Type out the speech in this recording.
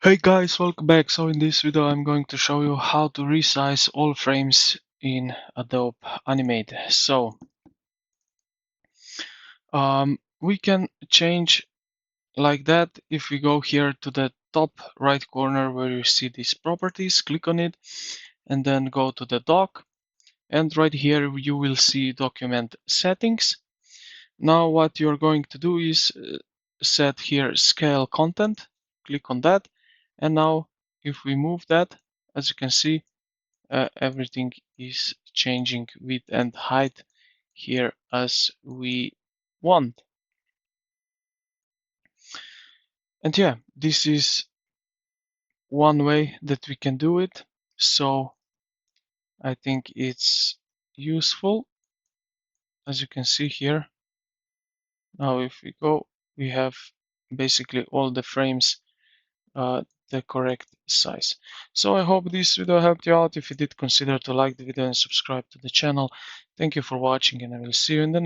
Hey guys, welcome back. So in this video I'm going to show you how to resize all frames in Adobe Animate. So we can change like that if we go here to the top right corner where you see these properties, click on it and then go to the dock, and right here you will see document settings. Now what you're going to do is set here scale content, click on that, and now if we move that, as you can see, everything is changing width and height here as we want. And yeah, this is one way that we can do it. So I think it's useful. As you can see here, now if we go, we have basically all the frames the correct size. So I hope this video helped you out. If you did, consider to like the video and subscribe to the channel. Thank you for watching, and I will see you in the next